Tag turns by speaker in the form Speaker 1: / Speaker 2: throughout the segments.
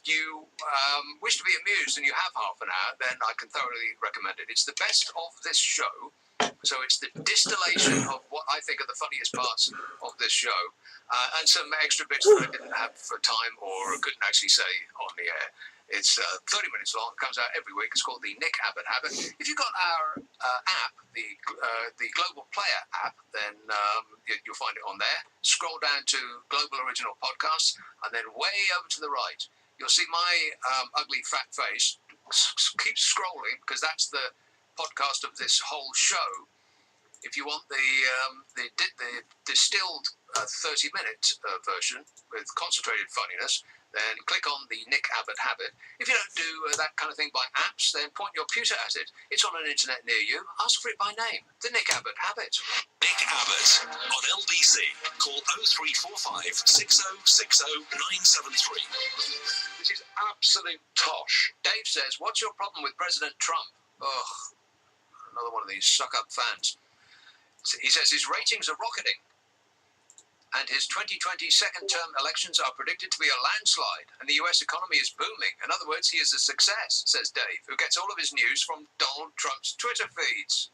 Speaker 1: you wish to be amused and you have half an hour, then I can thoroughly recommend it. It's the best of this show. So it's the distillation of what I think are the funniest parts of this show, and some extra bits that I didn't have for time or couldn't actually say on the air. It's 30 minutes long. It comes out every week. It's called the Nick Abbott Habit. If you've got our app, the Global Player app, then you'll find it on there. Scroll down to Global Original Podcasts, and then way over to the right, you'll see my ugly fat face. Keep scrolling, because that's the podcast of this whole show. If you want the distilled 30-minute version with concentrated funniness, then click on the Nick Abbott Habit. If you don't do that kind of thing by apps, then point your computer at it. It's on an internet near you. Ask for it by name. The Nick Abbott Habit.
Speaker 2: Nick Abbott on LBC. Call 0345 6060 973.
Speaker 1: This is absolute tosh. Dave says, what's your problem with President Trump? Ugh, another one of these suck-up fans. He says his ratings are rocketing, and his 2020 second-term elections are predicted to be a landslide, and the US economy is booming. In other words, he is a success, says Dave, who gets all of his news from Donald Trump's Twitter feeds.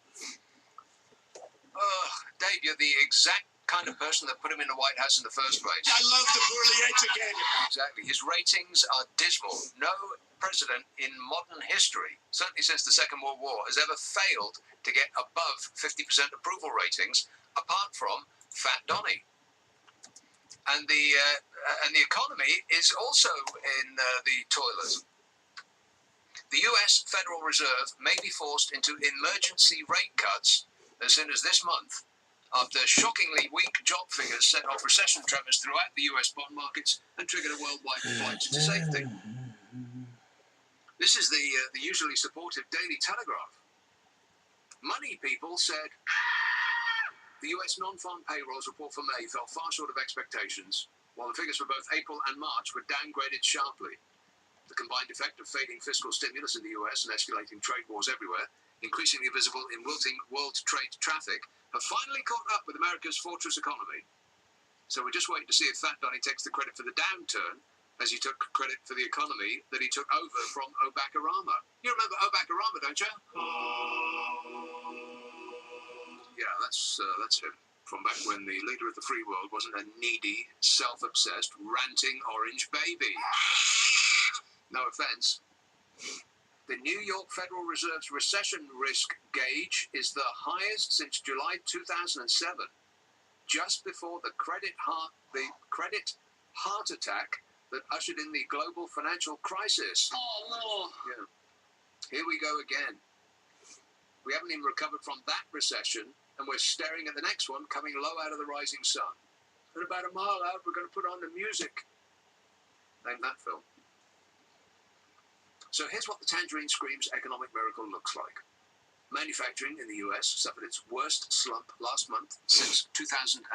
Speaker 1: Dave, you're the exact kind of person that put him in the White House in the first place.
Speaker 3: I love the burly educated.
Speaker 1: Exactly. His ratings are dismal. No president in modern history, certainly since the Second World War, has ever failed to get above 50% approval ratings, apart from Fat Donny. And the economy is also in the toilet. The US Federal Reserve may be forced into emergency rate cuts as soon as this month, after shockingly weak job figures set off recession tremors throughout the US bond markets and triggered a worldwide flight to safety. This is the usually supportive Daily Telegraph. Money people said the US non-farm payrolls report for May fell far short of expectations, while the figures for both April and March were downgraded sharply. The combined effect of fading fiscal stimulus in the US and escalating trade wars everywhere, increasingly visible in wilting world trade traffic, have finally caught up with America's fortress economy. So we're just waiting to see if Fat Donny takes the credit for the downturn, as he took credit for the economy that he took over from Obama. You remember Obama, don't you? Yeah, that's him. From back when the leader of the free world wasn't a needy, self-obsessed, ranting orange baby. No offense. The New York Federal Reserve's recession risk gauge is the highest since July 2007, just before the credit heart attack that ushered in the global financial crisis.
Speaker 3: Oh, no.
Speaker 1: Yeah. Here we go again. We haven't even recovered from that recession, and we're staring at the next one coming low out of the rising sun. And about a mile out, we're going to put on the music. Name that film. So here's what the Tangerine Scream's economic miracle looks like. Manufacturing in the US suffered its worst slump last month since 2009,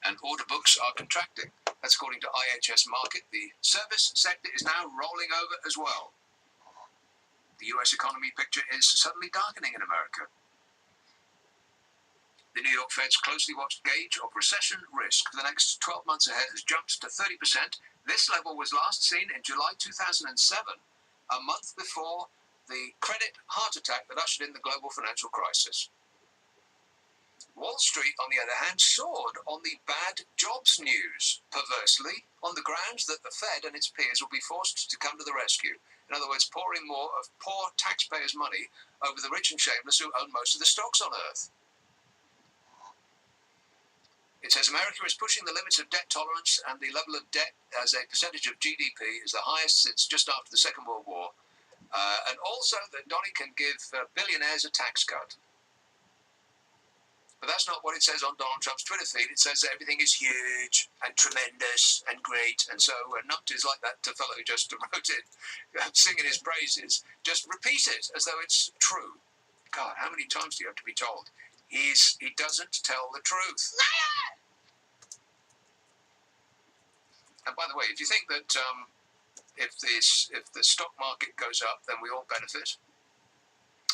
Speaker 1: and order books are contracting. That's according to IHS Markit. The service sector is now rolling over as well. The US economy picture is suddenly darkening in America. The New York Fed's closely watched gauge of recession risk for the next 12 months ahead has jumped to 30%. This level was last seen in July 2007, a month before the credit heart attack that ushered in the global financial crisis. Wall Street, on the other hand, soared on the bad jobs news, perversely, on the grounds that the Fed and its peers will be forced to come to the rescue. In other words, pouring more of poor taxpayers' money over the rich and shameless who own most of the stocks on Earth. It says America is pushing the limits of debt tolerance, and the level of debt as a percentage of GDP is the highest since just after the Second World War. And also that Donny can give billionaires a tax cut. But that's not what it says on Donald Trump's Twitter feed. It says that everything is huge and tremendous and great. And so numpties like that fellow who just wrote it, singing his praises, just repeat it as though it's true. God, how many times do you have to be told? He doesn't tell the truth.
Speaker 3: Liar!
Speaker 1: And by the way, if you think that if the stock market goes up, then we all benefit,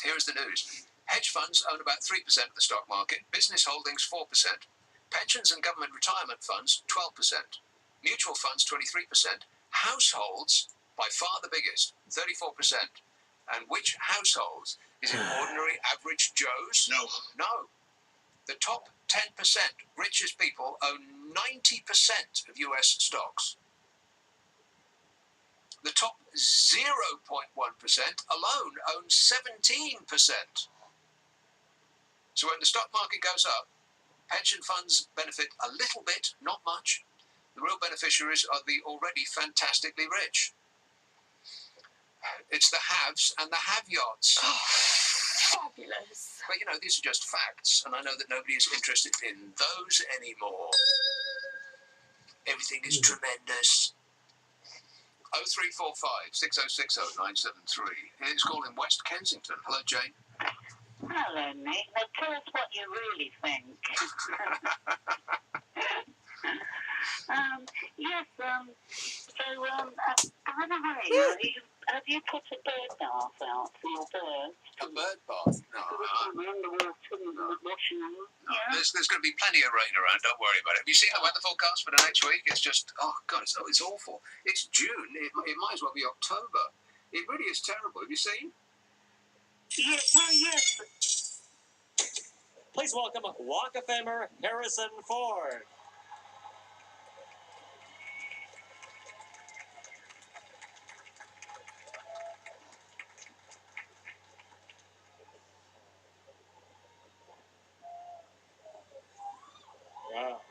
Speaker 1: here is the news. Hedge funds own about 3% of the stock market, business holdings 4%, pensions and government retirement funds 12%, mutual funds 23%, Households, by far the biggest, 34%. And which households? Is it ordinary average Joes?
Speaker 3: No.
Speaker 1: No. The top 10% richest people own 90% of US stocks. The top 0.1% alone own 17%. So when the stock market goes up, pension funds benefit a little bit, not much. The real beneficiaries are the already fantastically rich. It's the haves and the have-yots.
Speaker 4: Oh, fabulous.
Speaker 1: But, you know, these are just facts, and I know that nobody is interested in those anymore. Everything is tremendous. 0345 6060 973. It's called in West Kensington. Hello, Jane.
Speaker 5: Hello, Nick. Now tell us what you really think. Yes, by the way, have you put a bird bath out for your birds?
Speaker 1: A bird bath? No.
Speaker 5: In the water and washing them?
Speaker 1: No, there's going to be plenty of rain around. Don't worry about it. Have you seen the weather forecast for the next week? It's just, oh God, it's awful. It's June. It might as well be October. It really is terrible. Have you seen?
Speaker 5: Yeah, well, yes.
Speaker 6: Please welcome Walk of Famer Harrison Ford. Wow.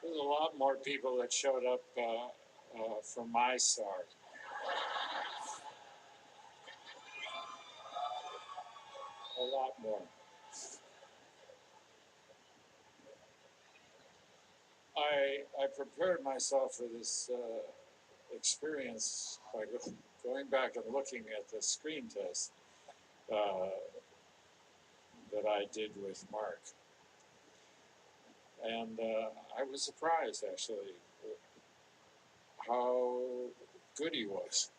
Speaker 6: There's a lot more people that showed up for my start. A lot more. I prepared myself for this experience by going back and looking at the screen test that I did with Mark. And I was surprised, actually, how good he was.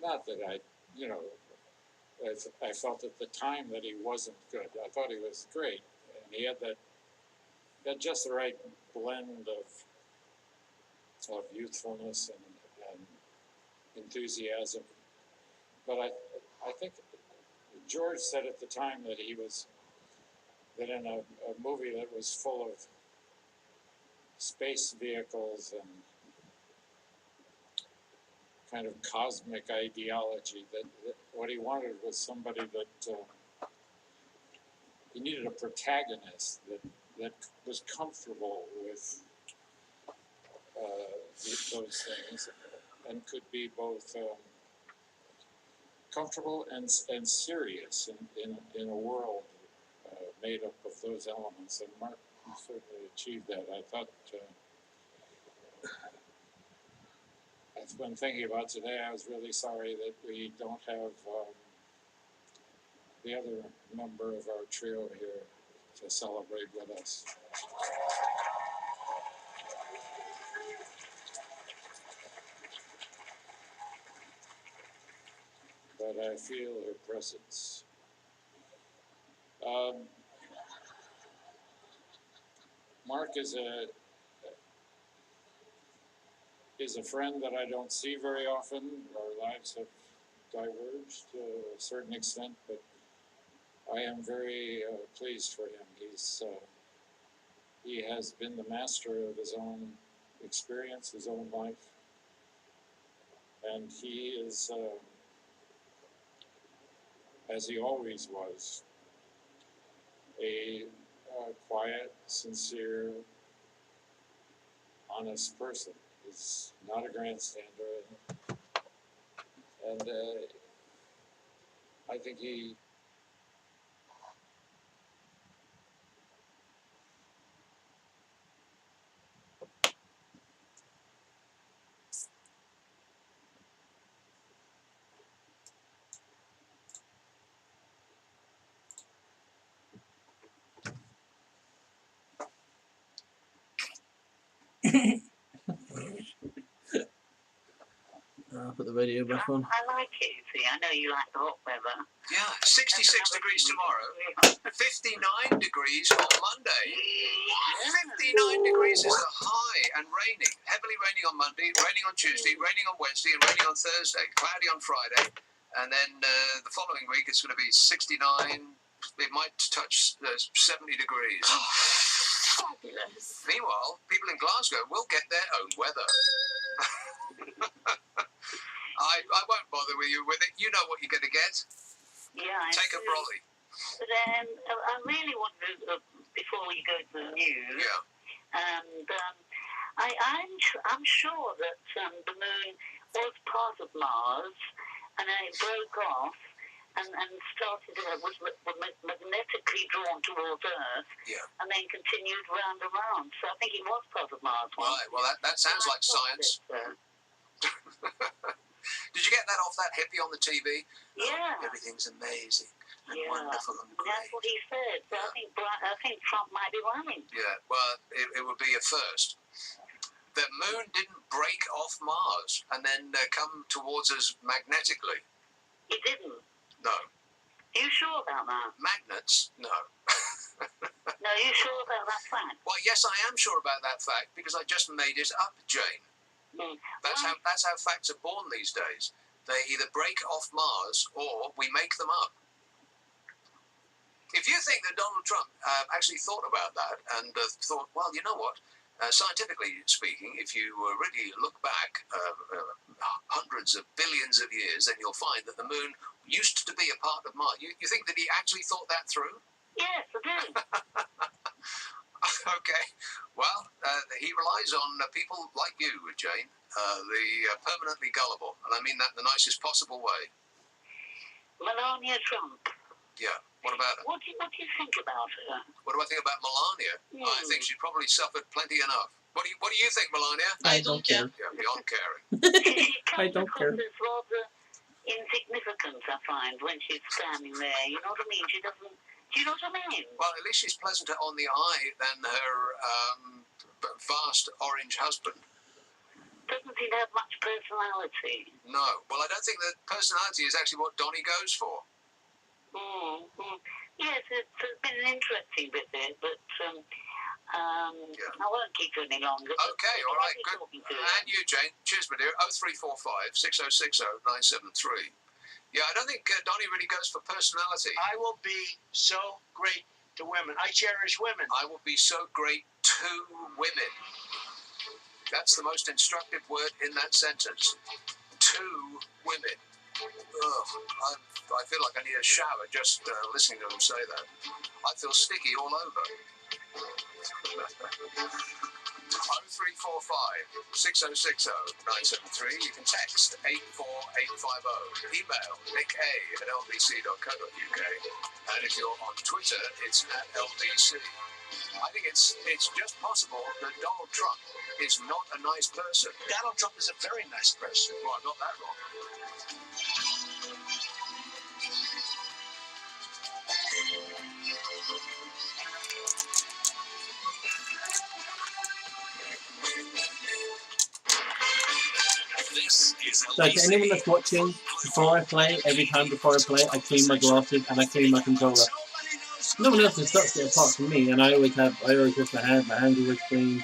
Speaker 6: Not that I felt at the time that he wasn't good. I thought he was great. And he had just the right blend of youthfulness and enthusiasm. But I think George said at the time that that in a movie that was full of space vehicles and kind of cosmic ideology, that what he wanted was somebody that he needed a protagonist that was comfortable with those things and could be both comfortable and serious in a world made up of those elements. And Mark certainly achieved that. I thought, I've been thinking about today, I was really sorry that we don't have the other member of our trio here to celebrate with us. But I feel her presence. Mark is a friend that I don't see very often. Our lives have diverged to a certain extent, but I am very pleased for him. He has been the master of his own experience, his own life, and he is, as he always was, a quiet, sincere, honest person. He's not a grandstander, and I think he
Speaker 7: put the radio back on.
Speaker 5: I like it, you see. I know you like the hot weather.
Speaker 1: Yeah, 66 degrees tomorrow, 59 degrees on Monday. 59 degrees is the high, and raining. Heavily raining on Monday, raining on Tuesday, raining on Wednesday, and raining on Thursday. Cloudy on Friday. And then the following week it's going to be 69. It might touch 70 degrees.
Speaker 4: Fabulous.
Speaker 1: Meanwhile, people in Glasgow will get their own weather. I won't bother with you with it. You know what you're going to get.
Speaker 5: Yeah,
Speaker 1: Take a brolly.
Speaker 5: But I really wonder, before we go to the news,
Speaker 1: Yeah.
Speaker 5: and I'm sure that the moon was part of Mars, and then it broke off and started, was magnetically drawn towards Earth,
Speaker 1: Yeah.
Speaker 5: and then continued round and round. So I think it was part of Mars.
Speaker 1: Right. Well, that sounds like science. Did you get that off that hippie on the TV?
Speaker 5: Yeah.
Speaker 1: Oh, everything's amazing and
Speaker 5: Yeah.
Speaker 1: wonderful and great.
Speaker 5: That's what he said. So I think Trump might be right.
Speaker 1: Yeah, well, it would be a first. The moon didn't break off Mars and then come towards us magnetically.
Speaker 5: It didn't.
Speaker 1: No.
Speaker 5: Are you sure about that?
Speaker 1: Magnets? No.
Speaker 5: No, are you sure about that fact?
Speaker 1: Well, yes, I am sure about that fact because I just made it up, Jane. That's how facts are born these days. They either break off Mars or we make them up. If you think that Donald Trump actually thought about that and thought, well, you know what, scientifically speaking, if you really look back hundreds of billions of years, then you'll find that the moon used to be a part of Mars. You think that he actually thought that through?
Speaker 5: Yes, I do.
Speaker 1: Okay. Well, he relies on people like you, Jane, the permanently gullible, and I mean that in the nicest possible way.
Speaker 5: Melania Trump.
Speaker 1: Yeah. What about her?
Speaker 5: What do you think about her?
Speaker 1: What do I think about Melania? I think she's probably suffered plenty enough. What do you think, Melania?
Speaker 7: I don't care.
Speaker 1: Yeah, beyond caring.
Speaker 5: She
Speaker 7: I don't care.
Speaker 5: It's rather insignificant, I find, when she's standing there. You know what I mean? She doesn't. Do you know what I mean?
Speaker 1: Well, at least she's pleasanter on the eye than her vast orange husband.
Speaker 5: Doesn't seem to have much personality.
Speaker 1: No. Well, I don't think that personality is actually what Donnie goes for.
Speaker 5: Yes, it's been an interesting visit, but I won't keep you any longer.
Speaker 1: Okay, all right, good.
Speaker 5: Talking to
Speaker 1: And you, Jane. Cheers, my dear. 0345 6060 973. Yeah, I don't think Donnie really goes for personality.
Speaker 3: I will be so great to women. I cherish women.
Speaker 1: I will be so great to women. That's the most instructive word in that sentence. To women. Ugh, I feel like I need a shower just listening to them say that. I feel sticky all over. 0345 6060 973. You can text 84850. Email nicka@lbc.co.uk. And if you're on Twitter, it's @LBC. I think it's just possible that Donald Trump is not a nice person.
Speaker 3: Donald Trump is a very nice person.
Speaker 1: Well, I'm not that wrong.
Speaker 2: This is
Speaker 7: So to anyone that's watching, before I play, every time before I play, I clean my glasses and I clean my controller. No one else has touched it apart from me, and I always wash my hands always clean,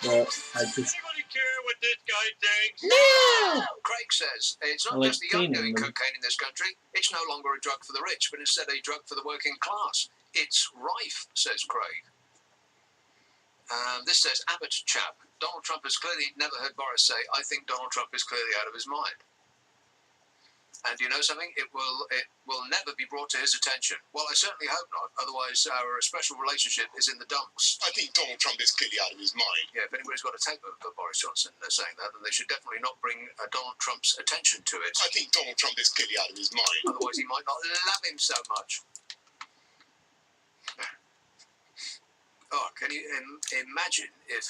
Speaker 7: but I just...
Speaker 3: Anybody care what this guy thinks?
Speaker 7: No!
Speaker 1: Craig says it's not
Speaker 7: I like
Speaker 1: just the young
Speaker 7: cleaning
Speaker 1: doing
Speaker 7: them.
Speaker 1: cocaine in this country. It's no longer a drug for the rich, but instead a drug for the working class. It's rife, says Craig. This says Abbott chap. Donald Trump has clearly never heard Boris say, I think Donald Trump is clearly out of his mind. And you know something? It will never be brought to his attention. Well, I certainly hope not. Otherwise, our special relationship is in the dumps.
Speaker 3: I think Donald Trump is clearly out of his mind.
Speaker 1: Yeah, if anybody's got a tape of Boris Johnson saying that, then they should definitely not bring Donald Trump's attention to it.
Speaker 3: I think Donald Trump is clearly out of his mind.
Speaker 1: Otherwise, he might not love him so much. Oh, can you imagine if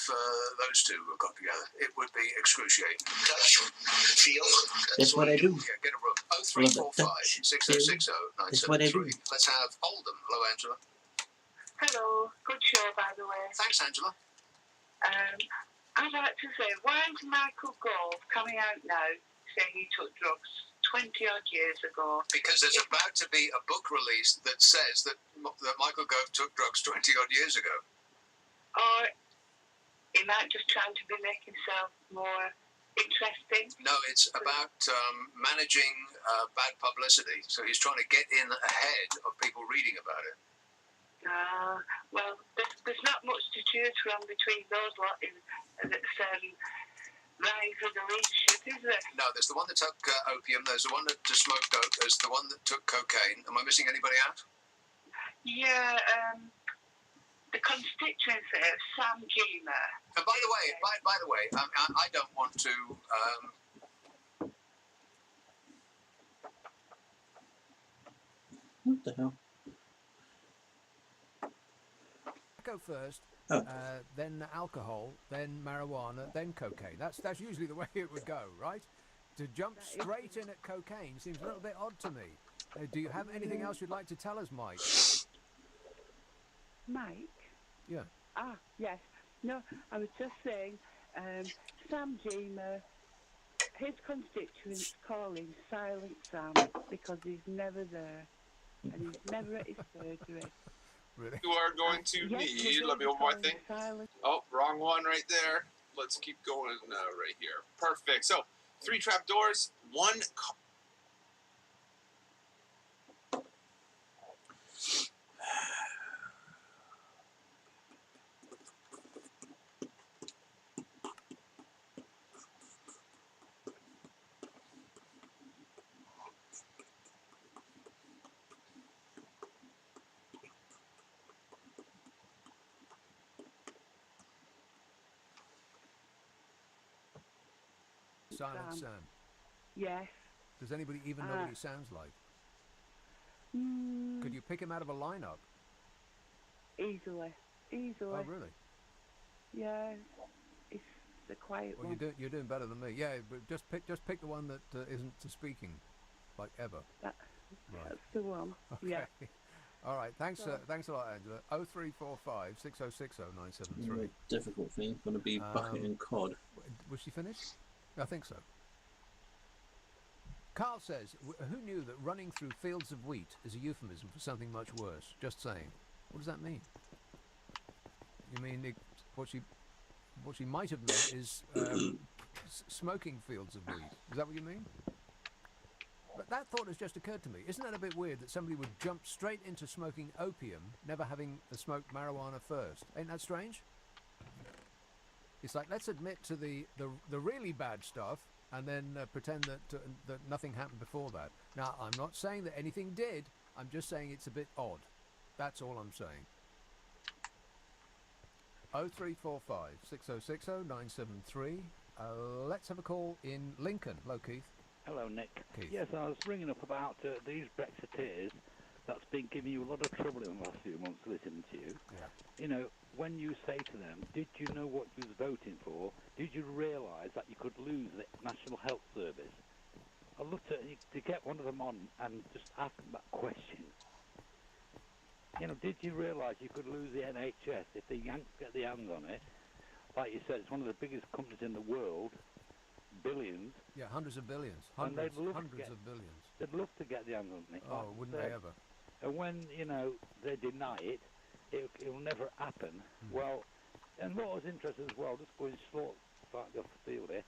Speaker 1: those two got together? It would be excruciating.
Speaker 3: Touch, feel.
Speaker 7: That's what I do.
Speaker 1: Yeah, get a room. 0345 6060
Speaker 7: That's what I do.
Speaker 1: 973. Let's have Oldham. Hello, Angela.
Speaker 8: Hello, good show by the way.
Speaker 1: Thanks, Angela.
Speaker 8: I'd like to say, why is Michael Gove coming out now say he took drugs 20 odd years ago.
Speaker 1: Because there's about to be a book released that says that Michael Gove took drugs 20 odd years ago.
Speaker 8: Or he might just trying to be making himself more interesting.
Speaker 1: No, it's about managing bad publicity. So he's trying to get in ahead of people reading about it.
Speaker 8: Well, there's not much to choose from between those lot that's vying for the leadership, is there?
Speaker 1: No, there's the one that took opium, there's the one that smoked dope, there's the one that took cocaine. Am I missing anybody out?
Speaker 8: Yeah, the constituency of Sam Gima.
Speaker 1: And by the way, I don't want to.
Speaker 7: What the hell?
Speaker 9: Go first,
Speaker 7: Oh.
Speaker 9: then alcohol, then marijuana, then cocaine. That's usually the way it would go, right? To jump straight in at cocaine seems a little bit odd to me. Do you have anything else you'd like to tell us, Mike?
Speaker 10: Mike?
Speaker 9: Yeah.
Speaker 10: Ah, yes. No, I was just saying, Sam Gima, his constituents call him Silent Sam because he's never there and he's never at his surgery.
Speaker 9: Really?
Speaker 11: You are going to need, let me open my thing. Oh, wrong one right there. Let's keep going right here. Perfect. So, 3 trap doors, 1
Speaker 9: Silent Sam.
Speaker 10: Yes.
Speaker 9: Does anybody even know what he sounds like? Could you pick him out of a lineup?
Speaker 10: Easily.
Speaker 9: Oh, really?
Speaker 10: Yeah, it's the quiet one.
Speaker 9: You're doing better than me. Yeah, but just pick the one that isn't speaking, like ever.
Speaker 10: That's the one.
Speaker 9: Okay.
Speaker 10: Yeah.
Speaker 9: All right. Thanks a lot, Angela. 0345 6060 973.
Speaker 7: The difficult thing going to be bucket and cod.
Speaker 9: Was she finished? I think so. Carl says, who knew that running through fields of wheat is a euphemism for something much worse? Just saying. What does that mean? You mean what she might have meant is smoking fields of wheat. Is that what you mean? But that thought has just occurred to me. Isn't that a bit weird that somebody would jump straight into smoking opium, never having smoked marijuana first? Ain't that strange? It's like, let's admit to the really bad stuff and then pretend that nothing happened before that. Now, I'm not saying that anything did. I'm just saying it's a bit odd. That's all I'm saying. 0345 6060 973. Let's have a call in Lincoln. Hello, Keith.
Speaker 12: Hello, Nick.
Speaker 9: Keith.
Speaker 12: Yes, I was ringing up about these Brexiteers that's been giving you a lot of trouble in the last few months listening to you.
Speaker 9: Yeah.
Speaker 12: You know, when you say to them, did you know what you was voting for? Did you realise that you could lose the National Health Service? I'd love to get one of them on and just ask them that question. You know, did you realise you could lose the NHS if the Yanks get their hands on it? Like you said, it's one of the biggest companies in the world, billions.
Speaker 9: Yeah, hundreds of billions.
Speaker 12: And
Speaker 9: Hundreds of billions.
Speaker 12: They'd love to get their hands on it.
Speaker 9: Oh, wouldn't they ever?
Speaker 12: And when, you know, they deny it, it'll never happen. Well, and what was interesting as well, just going slightly off the field here,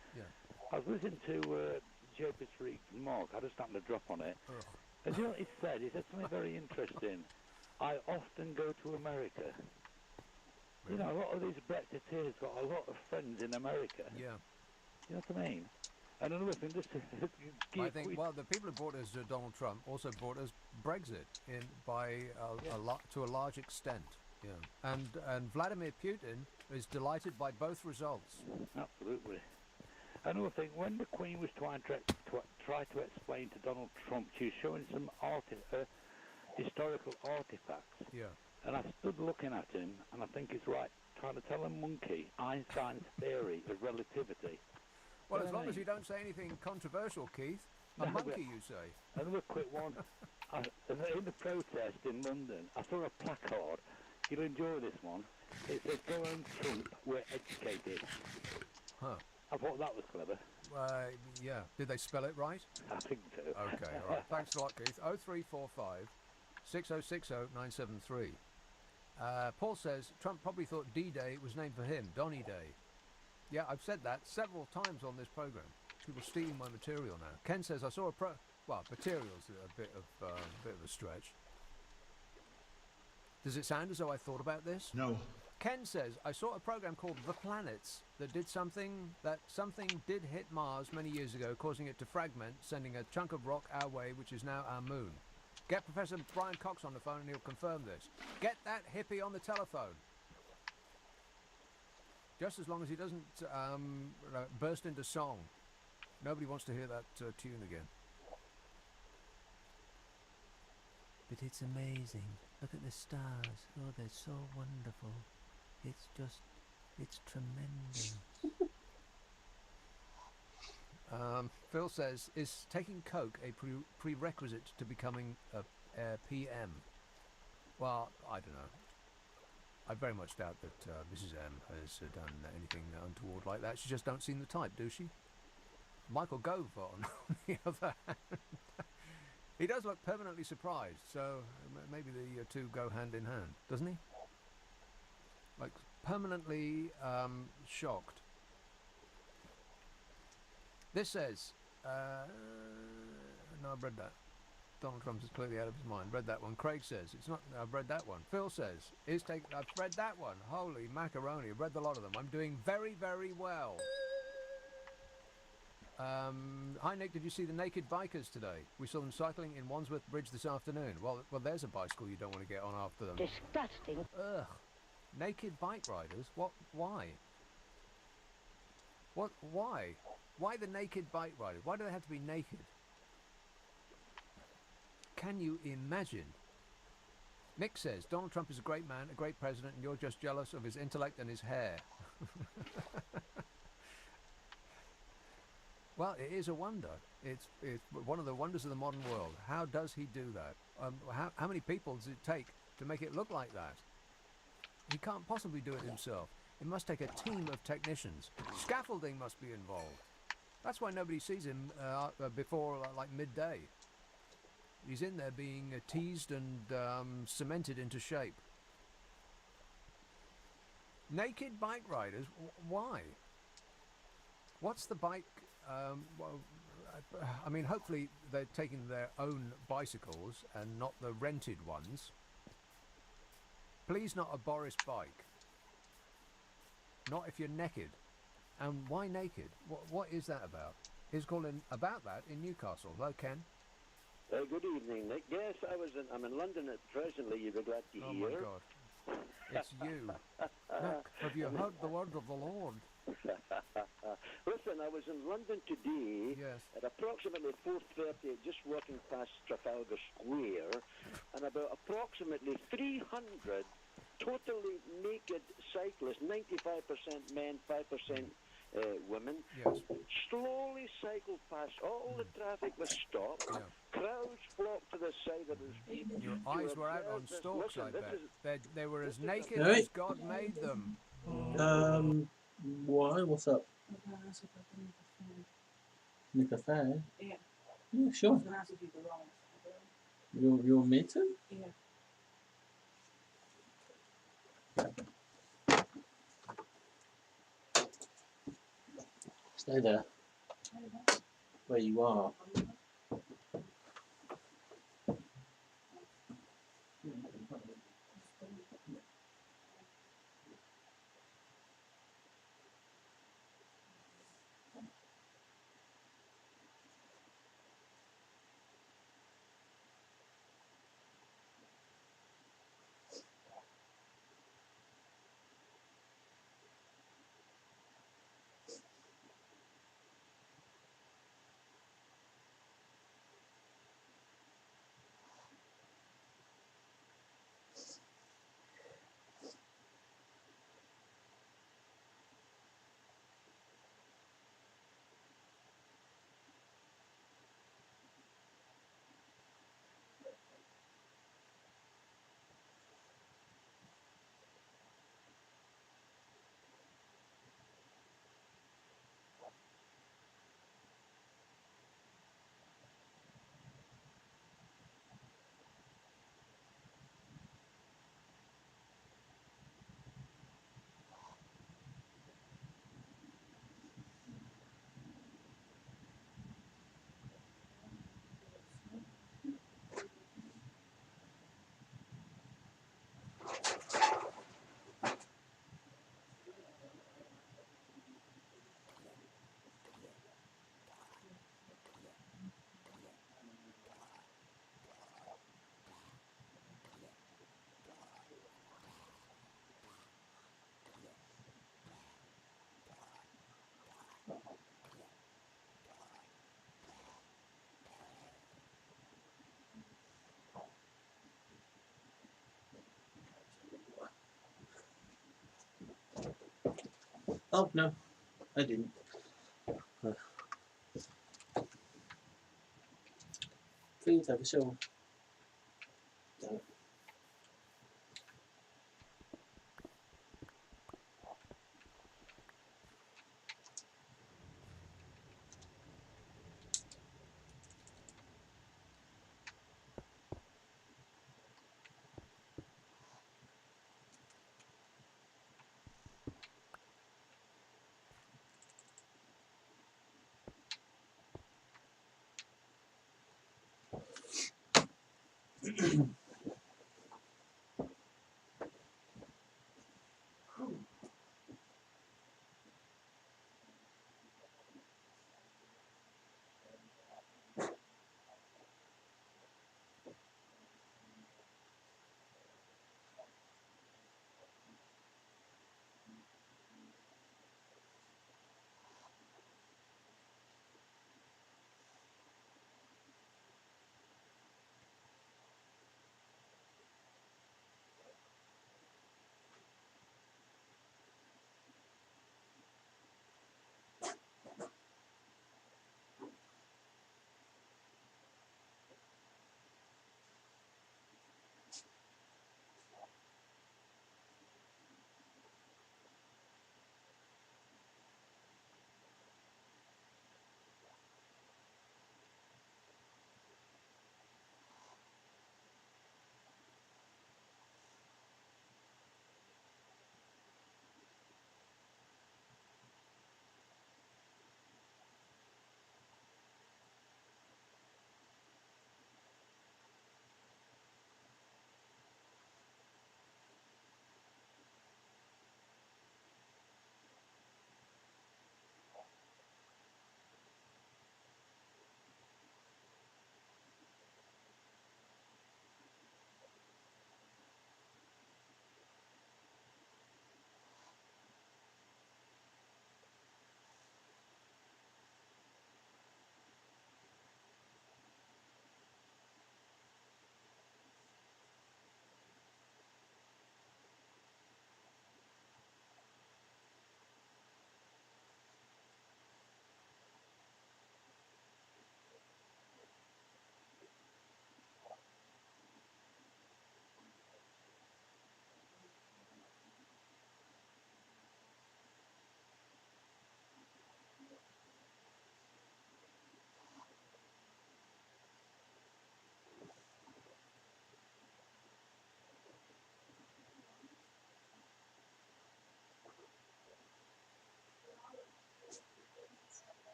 Speaker 12: I was listening to JP3 Mark, I just happened to drop on it, and you know what he said? He said something very interesting. I often go to America. You know, a lot of these Brexiteers got a lot of friends in America.
Speaker 9: Yeah.
Speaker 12: You know what I mean? And another thing, just
Speaker 9: I think, well, the people who brought us Donald Trump also brought us Brexit to a large extent. Yeah. And Vladimir Putin is delighted by both results.
Speaker 12: Absolutely. Another thing, when the Queen was trying to explain to Donald Trump, she was showing some historical artifacts.
Speaker 9: Yeah.
Speaker 12: And I stood looking at him, and I think it's right, trying to tell a monkey Einstein's theory of relativity.
Speaker 9: Well, as long as you don't say anything controversial, Keith. A monkey, you say.
Speaker 12: Another quick one. In the protest in London, I saw a placard. You'll enjoy this one. It says, Donald Trump, we're educated.
Speaker 9: Huh.
Speaker 12: I thought that was clever.
Speaker 9: Yeah. Did they spell it right?
Speaker 12: I think so.
Speaker 9: Okay, all right. Thanks a lot, Keith. 0345 6060 973. Paul says Trump probably thought D-Day was named for him, Donny Day. Yeah, I've said that several times on this program. People stealing my material now. Ken says I saw material's a bit of a stretch. Does it sound as though I thought about this?
Speaker 13: No.
Speaker 9: Ken says I saw a program called The Planets that did something did hit Mars many years ago, causing it to fragment, sending a chunk of rock our way, which is now our moon. Get Professor Brian Cox on the phone and he'll confirm this. Get that hippie on the telephone. Just as long as he doesn't burst into song. Nobody wants to hear that tune again. But it's amazing. Look at the stars. Oh, they're so wonderful. It's tremendous. Phil says, is taking coke a prerequisite to becoming a PM? Well, I don't know. I very much doubt that Mrs. M has done anything untoward like that. She just don't seem the type, do she? Michael Gove, on the other hand, he does look permanently surprised, so maybe the two go hand in hand, doesn't he? Like, permanently shocked. This says, no, I've read that. Donald Trump is clearly out of his mind. Read that one. Craig says, it's not, I've read that one. Phil says, I've read that one. Holy macaroni, I've read a lot of them. I'm doing very, very well. Hi Nick, did you see the naked bikers today? We saw them cycling in Wandsworth Bridge this afternoon. Well, there's a bicycle you don't want to get on after them.
Speaker 5: Disgusting.
Speaker 9: Ugh. Naked bike riders? What? Why? What? Why? Why the naked bike riders? Why do they have to be naked? Can you imagine? Nick says, Donald Trump is a great man, a great president, and you're just jealous of his intellect and his hair. Well, it is a wonder. It's one of the wonders of the modern world. How does he do that? How many people does it take to make it look like that? He can't possibly do it himself. It must take a team of technicians. Scaffolding must be involved. That's why nobody sees him before like midday. He's in there being teased and cemented into shape. Naked bike riders? Why? What's the bike? Well, I mean, hopefully they're taking their own bicycles and not the rented ones. Please, not a Boris bike. Not if you're naked. And why naked? What is that about? He's calling about that in Newcastle. Hello, Ken.
Speaker 14: Good evening, Nick. Yes, I'm in London presently. You'll be glad to hear.
Speaker 9: Oh my God! It's you. Look, have you heard the word of the Lord?
Speaker 14: Listen, I was in London today at approximately 4:30, just walking past Trafalgar Square, and about approximately 300 totally naked cyclists, 95% men, 5% women, slowly cycled past. All the traffic was stopped. Crowds flocked to the side of the street.
Speaker 9: Your eyes were out on stalks, I bet. They were as naked as God made them.
Speaker 7: Why? What's up? Nick Affair?
Speaker 4: Yeah.
Speaker 7: Yeah, sure. Your meeting?
Speaker 4: Yeah.
Speaker 7: Stay there. Where you are. Oh, no, I didn't. Please have a show. No.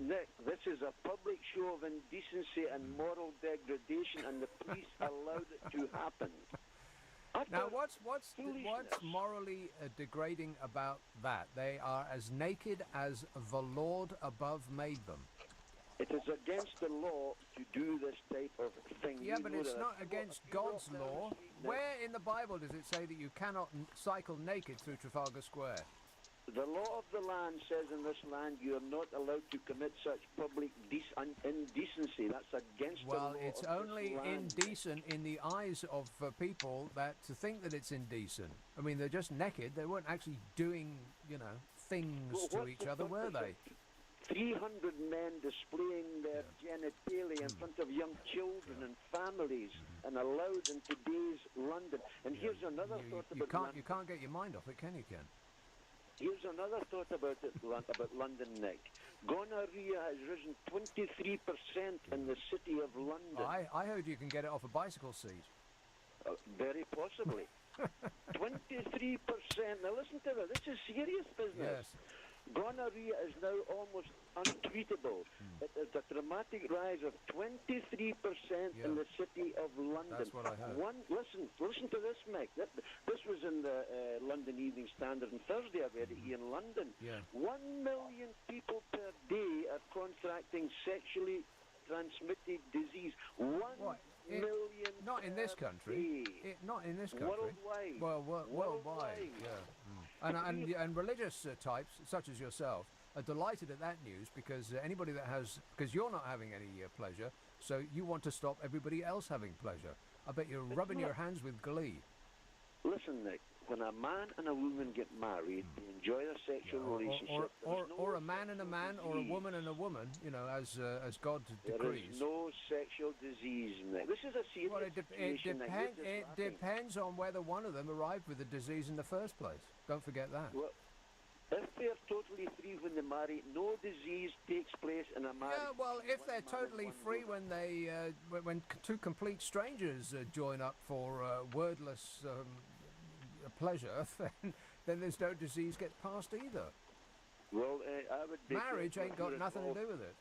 Speaker 14: Nick, this is a public show of indecency and moral degradation, and the police allowed it to happen.
Speaker 9: Now, what's morally degrading about that? They are as naked as the Lord above made them.
Speaker 14: It is against the law to do this type of thing.
Speaker 9: Yeah, but it's not against God's law. Where in the Bible does it say that you cannot cycle naked through Trafalgar Square?
Speaker 14: The law of the land says in this land you are not allowed to commit such public indecency. That's against the law.
Speaker 9: Well, it's only indecent in the eyes of people that to think that it's indecent. I mean, they're just naked. They weren't actually doing, things to each other, were they?
Speaker 14: 300 men displaying their genitalia in front of young children and families and allowed in today's London. And here's another thought about
Speaker 9: you can't get your mind off it, can you, Ken?
Speaker 14: Here's another thought about London, Nick. Gonorrhea has risen 23% in the city of London.
Speaker 9: I heard you can get it off a bicycle seat.
Speaker 14: Very possibly. 23%. Now listen to that. This is serious business.
Speaker 9: Yes.
Speaker 14: Gonorrhea is now almost untreatable. It is a dramatic rise of 23% in the city of London.
Speaker 9: That's what I heard.
Speaker 14: Listen to this, Mick. This was in the London Evening Standard on Thursday. I read it here in London.
Speaker 9: Yeah.
Speaker 14: 1 million people per day are contracting sexually transmitted disease. 1 million.
Speaker 9: Not in this country. Not in this country.
Speaker 14: Worldwide.
Speaker 9: Well, worldwide. Yeah. And religious types such as yourself are delighted at that news because anybody that has, because you're not having any pleasure, so you want to stop everybody else having pleasure. I bet you're rubbing your hands with glee.
Speaker 14: Listen, Nick, when a man and a woman get married, they enjoy their sexual relationship.
Speaker 9: Or a man and a man, or a woman and a woman, as God decrees.
Speaker 14: There is no sexual disease, Nick. This is a serious situation.
Speaker 9: It depends on whether one of them arrived with the disease in the first place. Don't forget that.
Speaker 14: Well, if they're totally free when they marry, no disease takes place in a marriage.
Speaker 9: Yeah, well, if they're totally free when they when two complete strangers join up for wordless pleasure, then there's no disease gets passed either.
Speaker 14: Well, I would.
Speaker 9: Marriage ain't got nothing to do with it.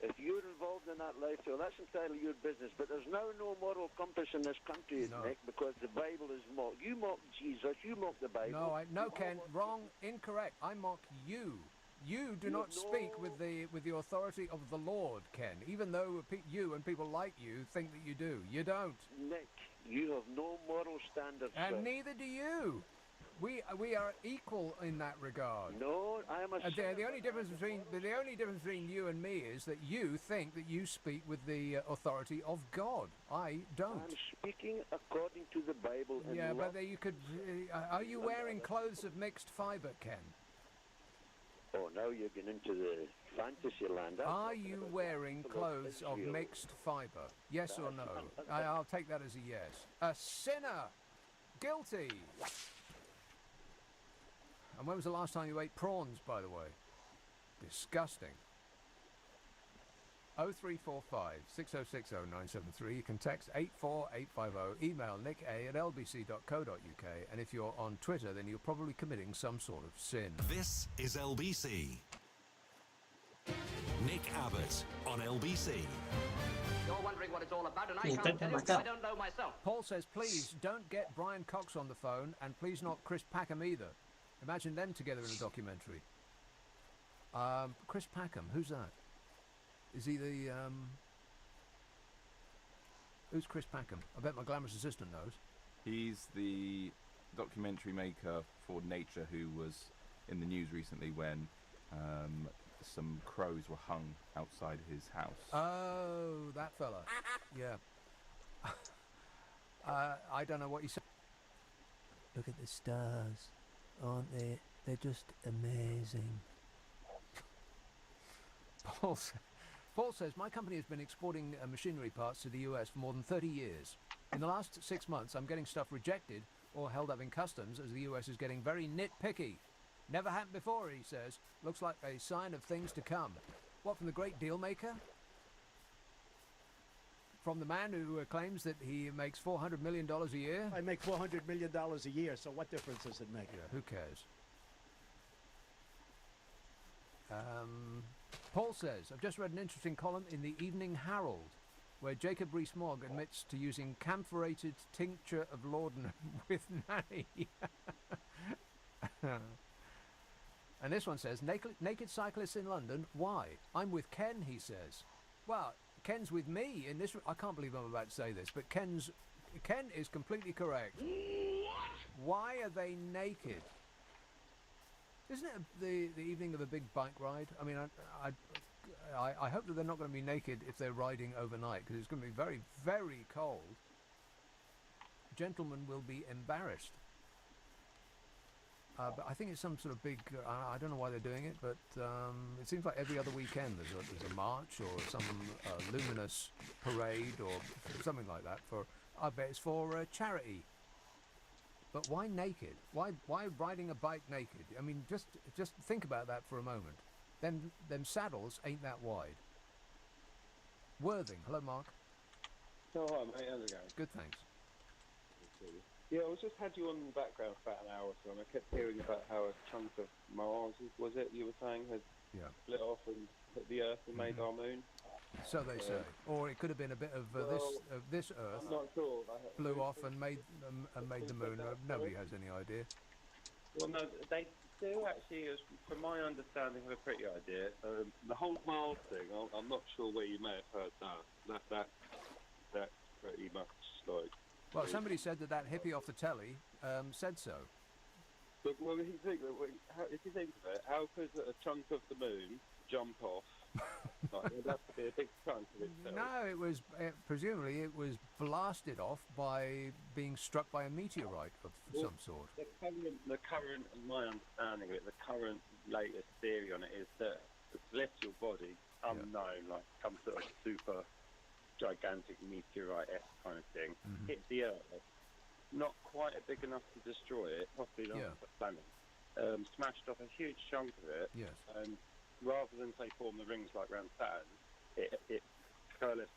Speaker 14: If you're involved in that lifestyle, that's entirely your business. But there's now no moral compass in this country, Nick, because the Bible is mocked. You mock Jesus, you mock the Bible.
Speaker 9: No, Ken, wrong, incorrect. I mock you. You do not speak with the authority of the Lord, Ken. Even though you and people like you think that you do, you don't.
Speaker 14: Nick, you have no moral standards.
Speaker 9: And neither do you. We are equal in that regard.
Speaker 14: No, I am a.
Speaker 9: The only difference between you and me is that you think that you speak with the authority of God. I don't.
Speaker 14: I'm speaking according to the Bible. And
Speaker 9: yeah, but you could. Are you wearing clothes of mixed fibre, Ken?
Speaker 14: Oh, now you're getting into the fantasy land.
Speaker 9: Are you wearing clothes of mixed fibre? Yes or no? I'll take that as a yes. A sinner, guilty. And when was the last time you ate prawns, by the way? Disgusting. 0345 6060 973. You can text 84850. Email nicka@lbc.co.uk. And if you're on Twitter, then you're probably committing some sort of sin.
Speaker 2: This is LBC. Nick Abbott on LBC.
Speaker 13: You're wondering what it's all about, and I
Speaker 7: Yeah,
Speaker 13: can't tell you.
Speaker 7: myself.
Speaker 13: I don't know myself.
Speaker 9: Paul says, please don't get Brian Cox on the phone, and please not Chris Packham either. Imagine them together in a documentary. Chris Packham, who's that? Is he the, Who's Chris Packham? I bet my glamorous assistant knows.
Speaker 15: He's the documentary maker for Nature who was in the news recently when some crows were hung outside his house.
Speaker 9: Oh, that fella. Yeah. I don't know what you said. Look at the stars, aren't they? They're just amazing. Paul says, my company has been exporting machinery parts to the US for more than 30 years. In the last 6 months, I'm getting stuff rejected or held up in customs as the US is getting very nitpicky. Never happened before, he says. Looks like a sign of things to come. What, from the great deal maker? From the man who claims that he makes $400 million a year?
Speaker 3: I make $400 million a year, so what difference does it make?
Speaker 9: Yeah, who cares? Paul says, I've just read an interesting column in the Evening Herald where Jacob Rees-Mogg admits to using camphorated tincture of laudanum with nanny. And this one says, naked cyclists in London, why? I'm with Ken, he says. Well, Ken's with me in this. I can't believe I'm about to say this, but Ken is completely correct. What? Why are they naked? Isn't it the evening of a big bike ride? I mean, I hope that they're not going to be naked if they're riding overnight, because it's going to be very, very cold. Gentlemen will be embarrassed. But I think it's some sort of big, I don't know why they're doing it, but it seems like every other weekend there's a march or some luminous parade or something like that. I bet it's for charity. But why naked? Why riding a bike naked? I mean, just think about that for a moment. Them saddles ain't that wide. Worthing, hello Mark.
Speaker 16: Oh, hi mate, how's it going?
Speaker 9: Good, thanks.
Speaker 16: Yeah, I just had you on the background for about an hour or so, and I kept hearing about how a chunk of Mars, was it, you were saying, had split off and hit the Earth and made our moon?
Speaker 9: So they say. Or it could have been a bit of this Earth.
Speaker 16: I'm not sure.
Speaker 9: Blew off and made the moon. Nobody has any idea.
Speaker 16: Well, no, they do actually, from my understanding, have a pretty idea. The whole Mars thing, I'm not sure where you may have heard that. That's pretty much like...
Speaker 9: Well, somebody said that hippie off the telly said so.
Speaker 16: But well, if you think of it, how could a chunk of the moon jump off? Like, it'd have to be a big chunk of itself.
Speaker 9: No, presumably it was blasted off by being struck by a meteorite of some sort.
Speaker 16: The current, my understanding of it, the current latest theory on it is that the celestial body, unknown, like some sort of super gigantic meteorite-esque kind of thing, hit the Earth, not quite big enough to destroy it, possibly not the planet, smashed off a huge chunk of it, and rather than say form the rings like around Saturn, it coalesced